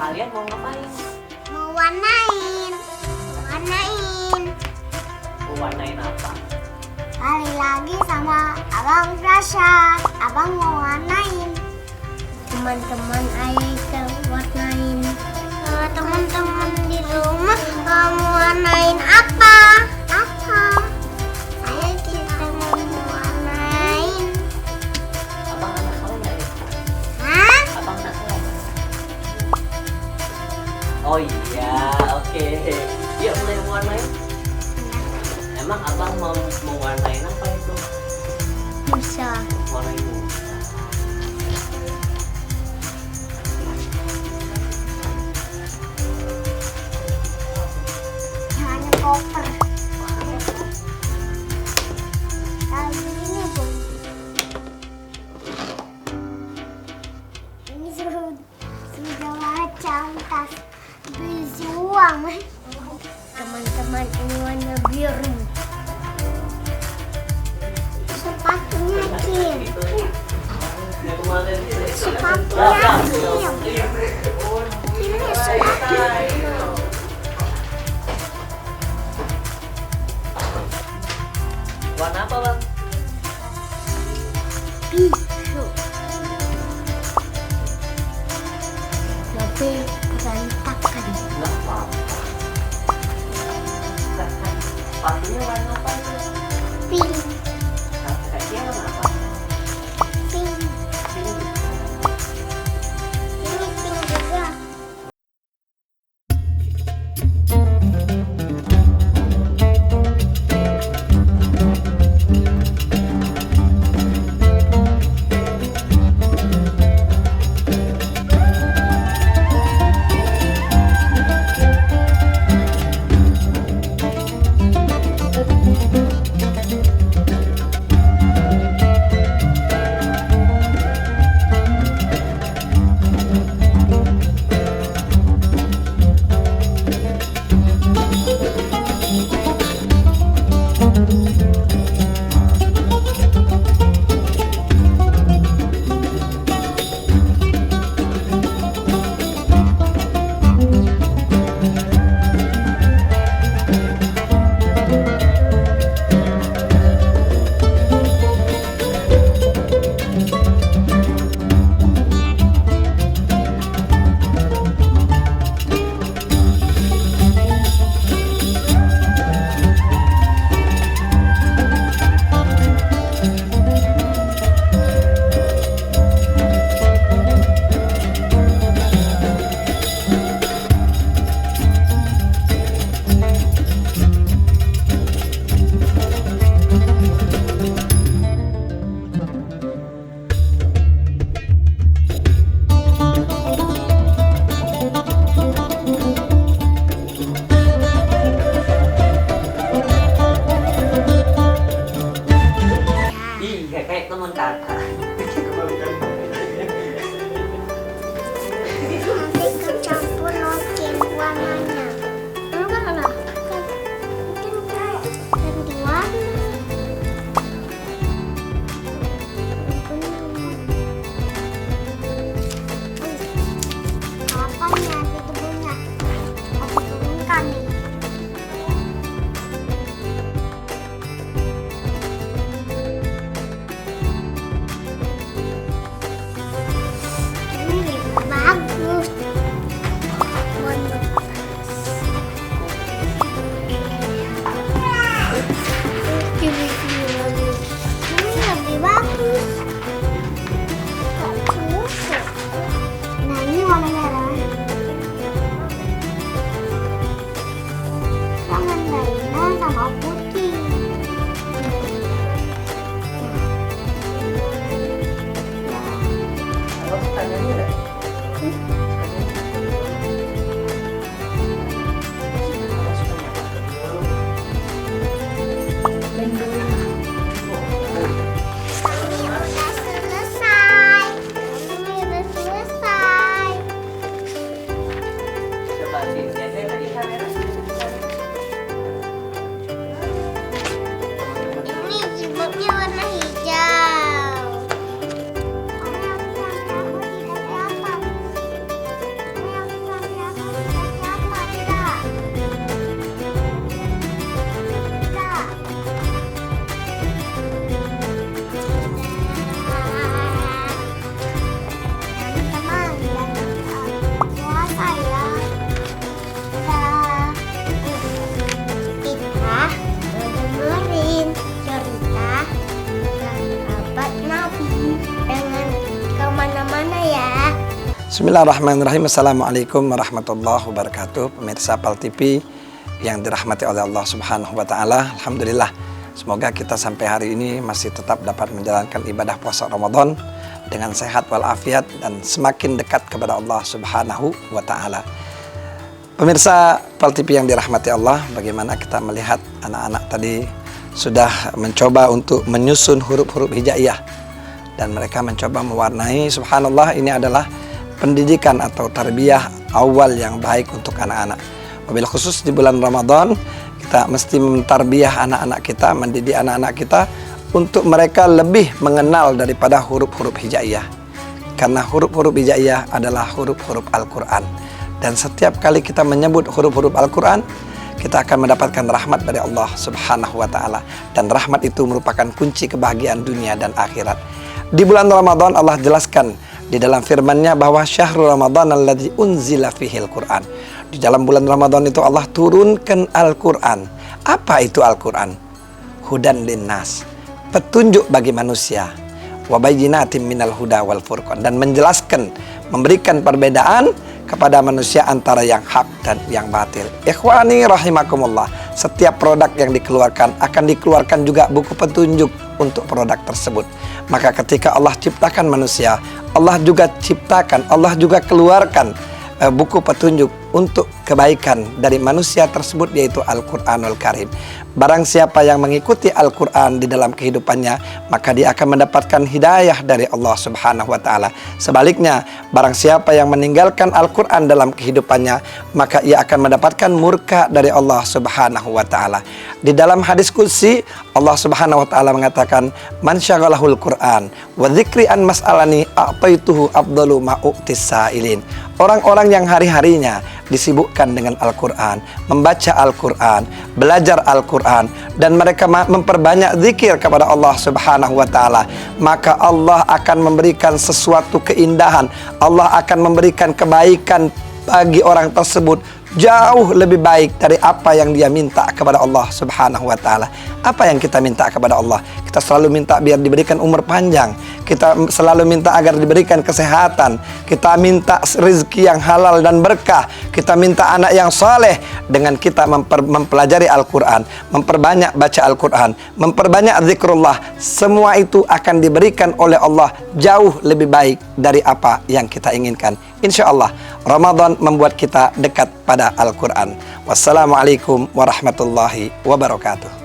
Kalian mau ngapain? Mau warnain. Warnain. Mau warnain apa? Kali lagi sama Abang Frasya. Abang mau warnain. Teman-teman ayo warnain. Teman-teman di rumah mau warnain apa? Apa? Ayo kita mau warnain. Abang anak salah nggak ya? Hah? Abang anak salah. Oh iya, oke. Yuk mulai warnain. Emang abang mau warnain apa itu? Bisa. Warnain busa. Jangan koper. Kayak gini, Bun. Ini sudah macam tas berjuang. Teman-teman, ini warna biru. Sepatunya Kim. Sepatunya Kim. Ini sepatunya. Warna apa bang? Biru. Tapi berantakan. Nggak apa-apa. Sepatunya warna apa itu? Pink. Kakinya warna apa? Pink. Ini pink juga. Iya kayak teman kakak. Nanti kecampur nokin warnanya. Enggak lah. Mungkin ganti warna. Apanya debunya? Aku turunkan nih. Ini bagus. Ini lebih bagus. Kok susah? Nah ini warna merah. Sama Naina sama putih. Abang suka nyanyi nggak? Abang suka nyanyi? Ini udah selesai. Ini udah selesai. Coba lihat lagi kamera. Ini jilbabnya warna hijau. Bismillahirrahmanirrahim. Assalamualaikum warahmatullahi wabarakatuh. Pemirsa PAL TV yang dirahmati oleh Allah Subhanahu wa Ta'ala. Alhamdulillah, semoga kita sampai hari ini masih tetap dapat menjalankan ibadah puasa Ramadan dengan sehat walafiat dan semakin dekat kepada Allah Subhanahu wa Ta'ala. Pemirsa PAL TV yang dirahmati Allah, bagaimana kita melihat anak-anak tadi sudah mencoba untuk menyusun huruf-huruf hijaiyah, dan mereka mencoba mewarnai. Subhanallah, ini adalah pendidikan atau tarbiyah awal yang baik untuk anak-anak. Wabil khusus di bulan Ramadan, kita mesti mentarbiyah anak-anak kita, mendidik anak-anak kita untuk mereka lebih mengenal daripada huruf-huruf hijaiyah. Karena huruf-huruf hijaiyah adalah huruf-huruf Al-Quran. Dan setiap kali kita menyebut huruf-huruf Al-Quran, kita akan mendapatkan rahmat dari Allah Subhanahu wa Ta'ala. Dan rahmat itu merupakan kunci kebahagiaan dunia dan akhirat. Di bulan Ramadan Allah jelaskan di dalam firman-Nya bahwa syahrul Ramadan alladzi unzila fihil Qur'an. Di dalam bulan Ramadan itu Allah turunkan Al-Qur'an. Apa itu Al-Qur'an? Hudan linnas, petunjuk bagi manusia. Wa bayyinatin minal huda wal furqan, dan menjelaskan, memberikan perbedaan kepada manusia antara yang hak dan yang batil. Ikhwani rahimakumullah, setiap produk yang dikeluarkan akan dikeluarkan juga buku petunjuk untuk produk tersebut. Maka ketika Allah ciptakan manusia, Allah juga ciptakan, Allah juga keluarkan buku petunjuk untuk kebaikan dari manusia tersebut, yaitu Al-Quranul Karim. Barang siapa yang mengikuti Al-Quran di dalam kehidupannya, maka dia akan mendapatkan hidayah dari Allah Subhanahu wa Ta'ala. Sebaliknya, barang siapa yang meninggalkan Al-Quran dalam kehidupannya, maka ia akan mendapatkan murka dari Allah Subhanahu wa Ta'ala. Di dalam hadis qudsi, Allah Subhanahu wa Ta'ala mengatakan, man syaghalahul Quran wa dzikri an mas'alani a'taituhu afdalu ma u'tis sa'ilin. Orang-orang yang hari-harinya disibukkan dengan Al-Quran, membaca Al-Quran, belajar Al-Quran, dan mereka memperbanyak zikir kepada Allah Subhanahu wa Ta'ala, maka Allah akan memberikan sesuatu keindahan, Allah akan memberikan kebaikan bagi orang tersebut jauh lebih baik dari apa yang dia minta kepada Allah Subhanahu wa Ta'ala. Apa yang kita minta kepada Allah? Kita selalu minta biar diberikan umur panjang, kita selalu minta agar diberikan kesehatan, kita minta rezeki yang halal dan berkah, kita minta anak yang saleh. Dengan kita mempelajari Al-Quran, memperbanyak baca Al-Quran, memperbanyak zikrullah, semua itu akan diberikan oleh Allah jauh lebih baik dari apa yang kita inginkan. Insya Allah Ramadan membuat kita dekat pada Al-Quran. Wassalamualaikum warahmatullahi wabarakatuh.